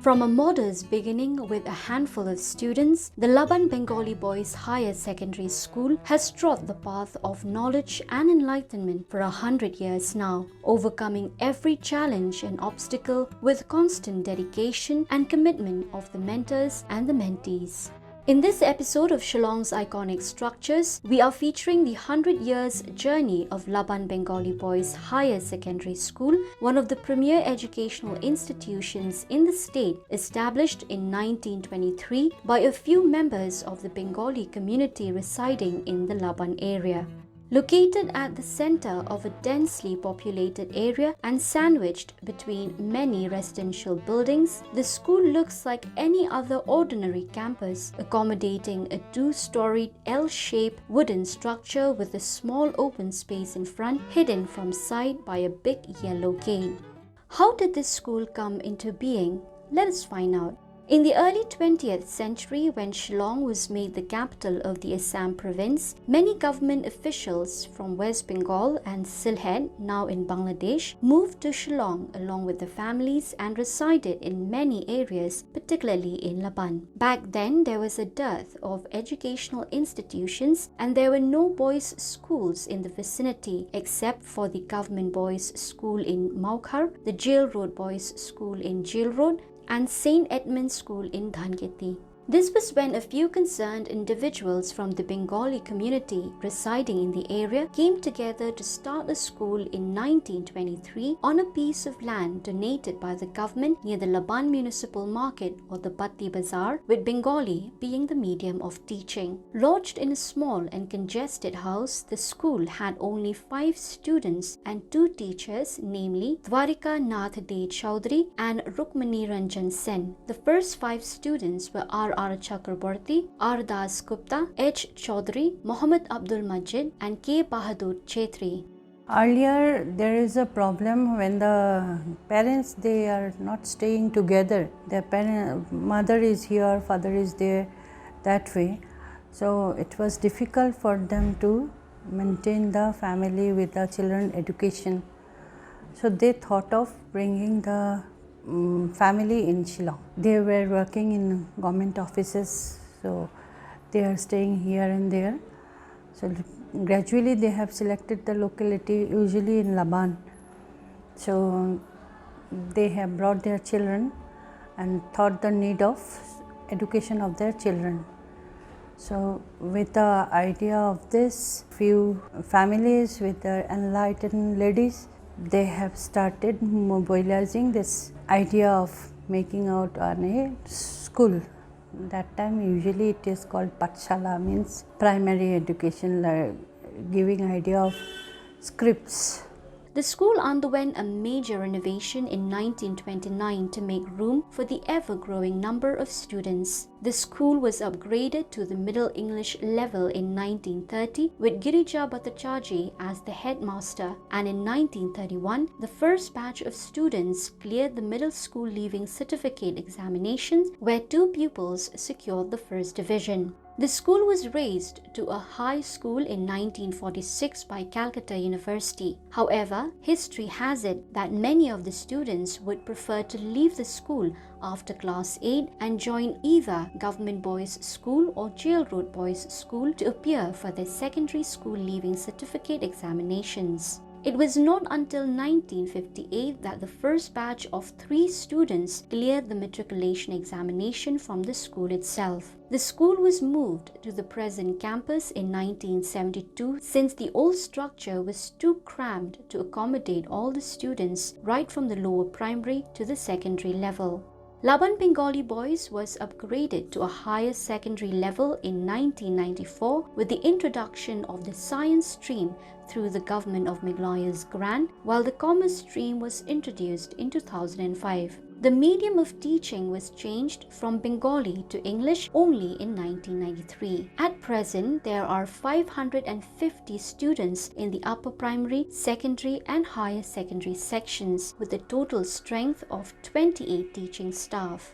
From a modest beginning with a handful of students, the Laban Bengali Boys Higher Secondary School has trod the path of knowledge and enlightenment for 100 years now, overcoming every challenge and obstacle with constant dedication and commitment of the mentors and the mentees. In this episode of Shillong's iconic structures, we are featuring the 100 years journey of Laban Bengali Boys Higher Secondary School, one of the premier educational institutions in the state, established in 1923 by a few members of the Bengali community residing in the Laban area. Located at the center of a densely populated area and sandwiched between many residential buildings, the school looks like any other ordinary campus, accommodating a two-storied L-shaped wooden structure with a small open space in front hidden from sight by a big yellow gate. How did this school come into being? Let us find out. In the early 20th century, when Shillong was made the capital of the Assam province, many government officials from West Bengal and Sylhet, now in Bangladesh, moved to Shillong along with their families and resided in many areas, particularly in Laban. Back then, there was a dearth of educational institutions and there were no boys' schools in the vicinity except for the Government Boys' School in Maukhar, the Jail Road Boys' School in Jail Road, and St. Edmund's School in Dhangeti. This was when a few concerned individuals from the Bengali community residing in the area came together to start a school in 1923 on a piece of land donated by the government near the Laban Municipal Market or the Batti Bazaar, with Bengali being the medium of teaching. Lodged in a small and congested house, the school had only 5 students and 2 teachers, namely Dwarika Nath De Chaudhary and Rukmani Ranjan Sen. The first 5 students were R. Chakraborty, R. Das Gupta, H. Chaudhary, Muhammad Abdul Majid, and K. Bahadur Chetri. Earlier, there is a problem when the parents, they are not staying together. Their mother is here, father is there, that way. So it was difficult for them to maintain the family with the children education. So they thought of bringing the family in Shillong. They were working in government offices, so they are staying here and there. So gradually they have selected the locality, usually in Laban. So they have brought their children and thought the need of education of their children. So with the idea of this, few families with their enlightened ladies, they have started mobilizing this idea of making out a school. That time usually it is called Patshala, means primary education, like giving idea of scripts. The school underwent a major renovation in 1929 to make room for the ever-growing number of students. The school was upgraded to the Middle English level in 1930 with Girija Bhattacharjee as the headmaster, and in 1931 the first batch of students cleared the middle school leaving certificate examinations, where 2 pupils secured the first division. The school was raised to a high school in 1946 by Calcutta University. However, history has it that many of the students would prefer to leave the school after class 8 and join either Government Boys School or Jail Road Boys School to appear for their secondary school leaving certificate examinations. It was not until 1958 that the first batch of 3 students cleared the matriculation examination from the school itself. The school was moved to the present campus in 1972 since the old structure was too cramped to accommodate all the students right from the lower primary to the secondary level. Laban Bengali Boys was upgraded to a higher secondary level in 1994 with the introduction of the science stream through the Government of Meghalaya's grant, while the commerce stream was introduced in 2005. The medium of teaching was changed from Bengali to English only in 1993. At present, there are 550 students in the upper primary, secondary and higher secondary sections with a total strength of 28 teaching staff.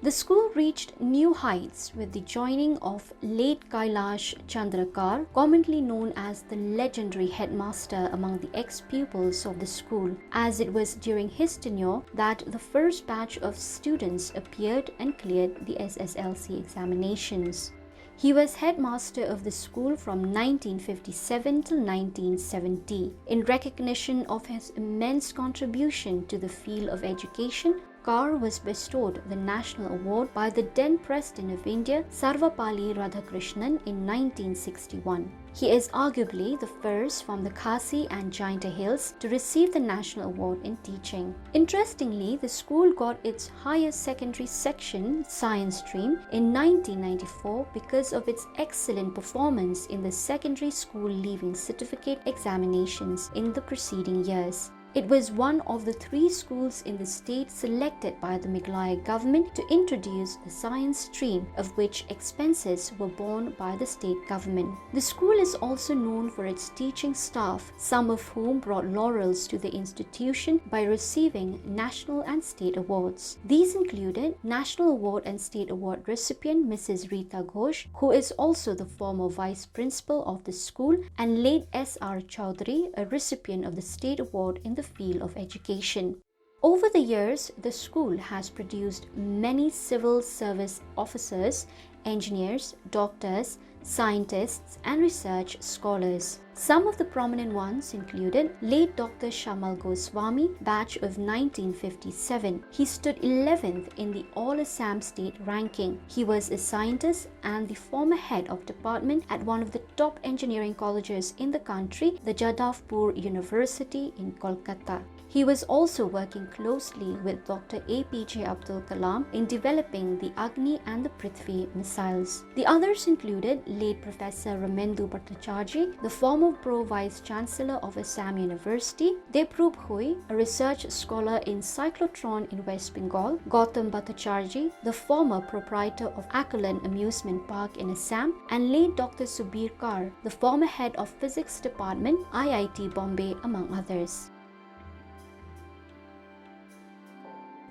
The school reached new heights with the joining of late Kailash Chandrakar, commonly known as the legendary headmaster among the ex-pupils of the school, as it was during his tenure that the first batch of students appeared and cleared the SSLC examinations. He was headmaster of the school from 1957 till 1970. In recognition of his immense contribution to the field of education, Kaur was bestowed the National Award by the then President of India, Sarvapalli Radhakrishnan, in 1961. He is arguably the first from the Khasi and Jaintia Hills to receive the National Award in teaching. Interestingly, the school got its higher secondary section, science stream, in 1994 because of its excellent performance in the secondary school leaving certificate examinations in the preceding years. It was one of the 3 schools in the state selected by the Meghalaya government to introduce a science stream, of which expenses were borne by the state government. The school is also known for its teaching staff, some of whom brought laurels to the institution by receiving national and state awards. These included National Award and State Award recipient Mrs. Rita Ghosh, who is also the former vice principal of the school, and late S.R. Chowdhury, a recipient of the State Award in the field of education. Over the years, the school has produced many civil service officers, engineers, doctors, scientists, and research scholars. Some of the prominent ones included late Dr. Shamal Goswami, batch of 1957. He stood 11th in the All Assam state ranking. He was a scientist and the former head of department at one of the top engineering colleges in the country, the Jadavpur University in Kolkata. He was also working closely with Dr. APJ Abdul Kalam in developing the Agni and the Prithvi missiles. The others included late Professor Ramendu Bhattacharjee, the former Pro-Vice Chancellor of Assam University, Debrup Hui, a research scholar in cyclotron in West Bengal, Gautam Bhattacharjee, the former proprietor of Akulan Amusement Park in Assam, and late Dr. Subir Kar, the former head of Physics Department, IIT Bombay, among others.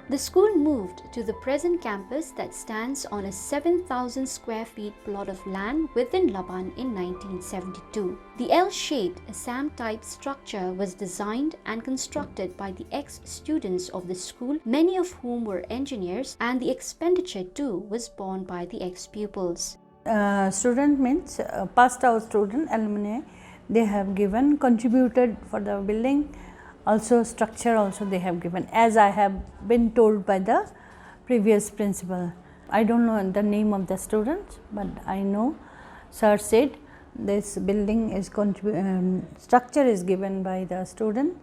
The school moved to the present campus that stands on a 7,000 square feet plot of land within Laban in 1972. The L-shaped Assam-type structure was designed and constructed by the ex-students of the school, many of whom were engineers, and the expenditure too was borne by the ex-pupils. Student means passed out student, alumni, they have given, contributed for the building. Also structure also they have given, as I have been told by the previous principal. I don't know the name of the students, but I know sir said this building is structure is given by the student.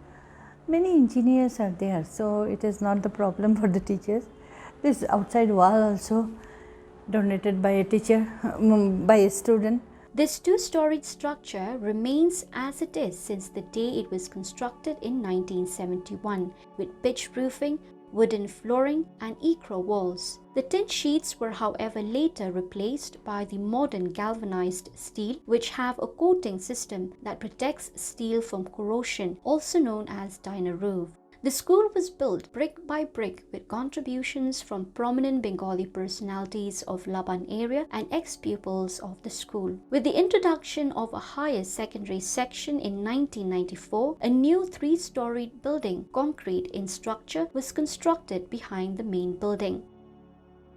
Many engineers are there, so it is not the problem for the teachers. This outside wall also donated by a teacher, by a student. This two-storied structure remains as it is since the day it was constructed in 1971, with pitch roofing, wooden flooring, and ecru walls. The tin sheets were however later replaced by the modern galvanized steel, which have a coating system that protects steel from corrosion, also known as Dynaroof. The school was built brick by brick with contributions from prominent Bengali personalities of Laban area and ex-pupils of the school. With the introduction of a higher secondary section in 1994, a new 3-storied building, concrete in structure, was constructed behind the main building.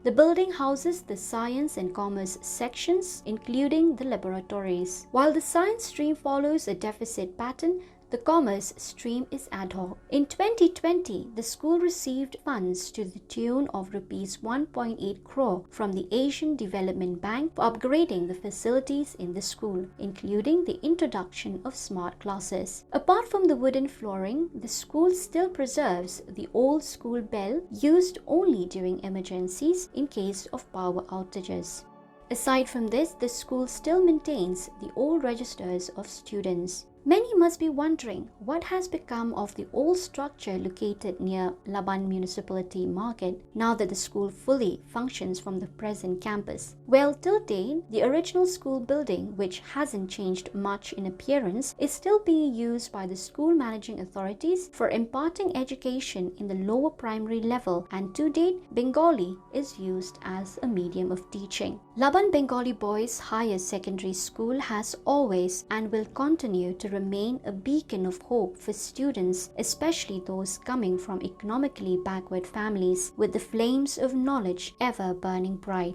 The building houses the science and commerce sections, including the laboratories. While the science stream follows a deficit pattern, the commerce stream is ad hoc. In 2020, the school received funds to the tune of Rs 1.8 crore from the Asian Development Bank for upgrading the facilities in the school, including the introduction of smart classes. Apart from the wooden flooring, the school still preserves the old school bell used only during emergencies in case of power outages. Aside from this, the school still maintains the old registers of students. Many must be wondering what has become of the old structure located near Laban Municipality Market now that the school fully functions from the present campus. Well, till date, the original school building, which hasn't changed much in appearance, is still being used by the school managing authorities for imparting education in the lower primary level, and to date, Bengali is used as a medium of teaching. Laban Bengali Boys Higher Secondary School has always and will continue to remain a beacon of hope for students, especially those coming from economically backward families, with the flames of knowledge ever burning bright.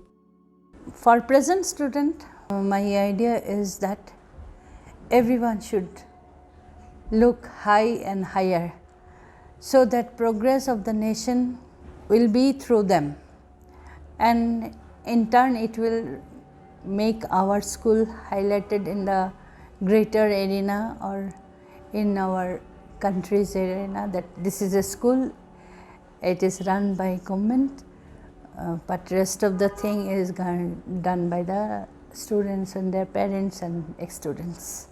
For present student, my idea is that everyone should look high and higher, so that progress of the nation will be through them, and in turn it will make our school highlighted in the greater arena or in our country's arena, that this is a school, it is run by government, but rest of the thing is done by the students and their parents and ex-students.